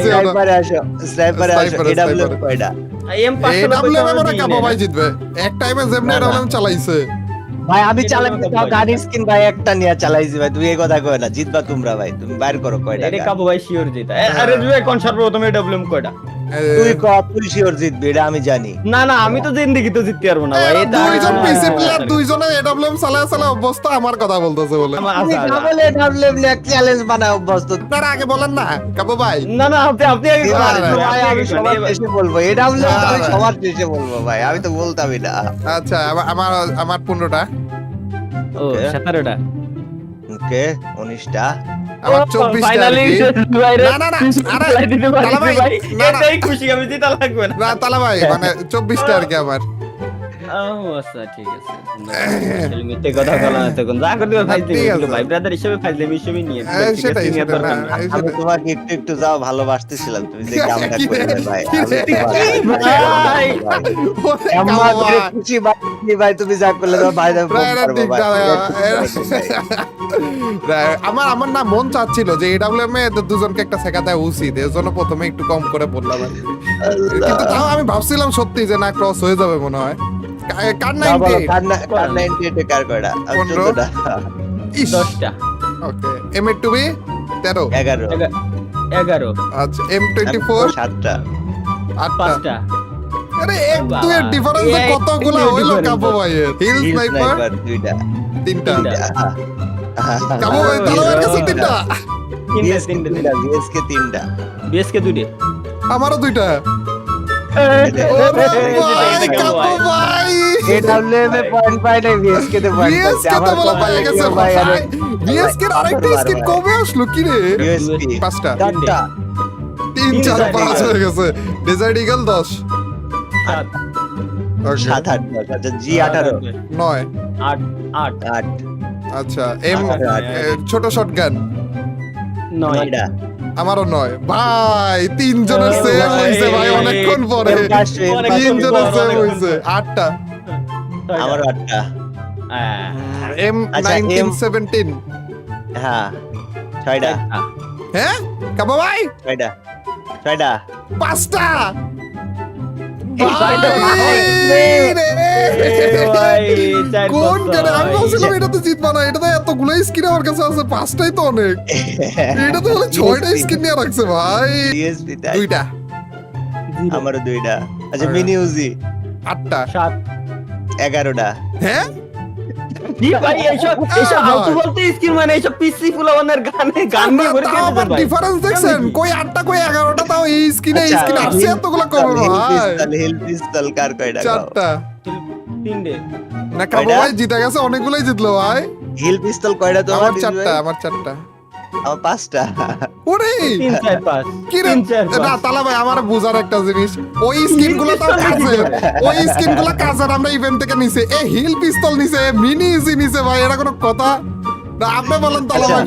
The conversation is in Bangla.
স্নাইপারে আসো, স্নাইপারে আসো। স্নাইপারে, এডব্লিউ স্নাইপারে। কয়টা? এডব্লিউএম এর কাবো ভাই জিতবে এক টাইমে যেমনি এডব্লিউএম চালাইছে ভাই আমি এটা চালাই আমাকে তাও বলো। গাড়ির স্কিন ভাই একটা নিয়ে চালাইছি ভাই, তুমি এই কথা কয় না, জিতবা তোমরা ভাই, তুমি বাইর করো কয়টা। এটা কাবু ভাই শিওর জিতা আরে জুয়ে কোন সর্বপ্রথম এডব্লিউএম কয়টা তুই ক, তুই শিওর জিতবি এটা আমি জানি। না না আমি তো জিন্দেগি তো জিততে পারবো না ভাই এটা দুইজন আমার- পিসি প্লেয়ার দুইজনে এডব্লিউএম চালায় চালায় অবস্থা আমার কথা বলতেছে বলে আমার তুমি আশা- ডাবল এডব্লিউ নিয়ে চ্যালেঞ্জ বানাও অভ্যস্ত। আপনারা আগে বলেন না কাবো ভাই না না আপনি আপনি আগে এবার করেন, ভাই, ভাই আপনি আমি আগে সবার করেন। শেষে বলবো, এডব্লিউ না, আমি না। সবার শেষে বলবো ভাই, আমি তো বলতামই না। আচ্ছা আমার আমার 15টা ও 17টা ওকে 19টা। আমার 24টা ফাইনালি না না না আরে তালা ভাই না না এটাই খুশি আমি জিতা লাগবে না না তালা ভাই মানে 24টা আর কি আমার ও আচ্ছা ঠিক আছে তাহলে মিথ্যে কথা বলা না তখন যা করতে হবে ফাইজলে ঠিক আছে। ভাই ব্রাদার হিসেবে ফাইজলে হিসেবে নিয়ে সেটাই নিয়ে সেটাই দরকার না না। আমি তোমাকে একটু একটু যাও ভালোবাসতেছিলাম, তুমি যে কামটা কি রে? করলে ভাই, কি আমি রে? তোমার- ভাই ওরে এমন কাবো করে ভাই। খুশি ভাই তুমি যা করলে তোমার ভাই ফোন প্রায় করবো ঠিক ভাই। না, আমার আমার না মন চাচ্ছিল যে এডব্লিউএম এ দুজনকে একটা শেখাতে উচিত এর জন্য প্রথমে একটু কম করে বললাম আর কি। কিন্তু তাও আমি ভাবছিলাম সত্যি যে না ক্রস হয়ে যাবে মনে হয় কার না, বলো, 98 কার 98 এ কার কয়টা? আমি 15 14টা। ইস 10টা ওকে M8 13 11 11 আচ্ছা M24 7টা। 8টা 5টা আরে এক বাবা, দুই এর ডিফারেন্সে এক কতগুলো দুইয়ের হইলো difference। কাবো ভাইয়ের হিল হিল স্নাইপার স্নাইপার 2টা। 3টা তিনটা। কাবো ভাই তালাবার কাছে 3টা BSK 3টা, BSK 3টা। বিএসকে দুইটা আমারও 2টা এটা কাবো ভাই AWM এ পয়েন্ট পাই নাই, BSK তে পয়েন্ট পাইছে। বিএসকে তো আমার বলা কপালে পেয়ে গেছে কেউ ভাই আরে বিএসকে এর আরেকটা আঠারো স্কিন বার কবে আসলো কি রে USP 5টা 4টা। 3 4 Desert 5 Eagle। হয়ে গেছে ডেজার্ট ইগল 10 সাত, ওকে 7 8 10, আচ্ছা জি 18 9 আট আট 8 আচ্ছা এম আট, ছোট শটগান 9 9টা। আমারও 9 ভাই তিনজনের ও সেম ভাই। হইছে ভাই অনেকক্ষণ পরে অনেক তিনজনের পর, সেম অনেকক্ষণ হইছে পর। 8টা আমার 8টা। এম আচ্ছা, 19 M 17 হ্যাঁ 6টা। হ্যাঁ কাবো ভাই 6টা 6টা। 5টা এই ছয়টা ভাই রে। কোন গানে আমি বলছিলাম এটা তো জিতবা না এটা তো এতগুলো স্কিন আমার কাছে আছে 5টাই তো অনেক এটা তো বলে 6টা স্কিন নিয়ে রাখছে ভাই DSP তাই। 2টা আমারও 2টা। আচ্ছা আর- মিনি উজি 8টা 7 11টা। হ্যাঁ কি ভাই এইসব এইসব আউট বলতে স্কিন মানে এইসব পিসি ফুলাওয়ানের গানে গান নিয়ে ভরে তাও আবার দিয়েছে ভাই ডিফারেন্স দেখছেন কই 8টা কই 11টা তাও এই স্কিনে এই আচ্ছা, স্কিনে আসছে এতগুলো কমে ভাই হিল পিস্তল কার কয়টা? 4টা তিনটে না কাবো কয়টা? ভাই জিতে গেছে অনেকগুলোই জিতলো ভাই হিল পিস্তল কয়টা তোমার? আমার 4টা আমার 4টা আমার 5টা। ওরে 3 4 5 কি রে 3 4 না 5 তালা ভাই আমার বুঝার একটা জিনিস ওই স্কিন গুলো তো কাজের ওই স্কিন গুলো কাজের আমরা ইভেন্ট থেকে নিছে এ হিল পিস্তল নিছে মিনি ইজি নিছে ভাই এটা কোনো কথা না আপনি বলেন তালা আচ্ছা। ভাই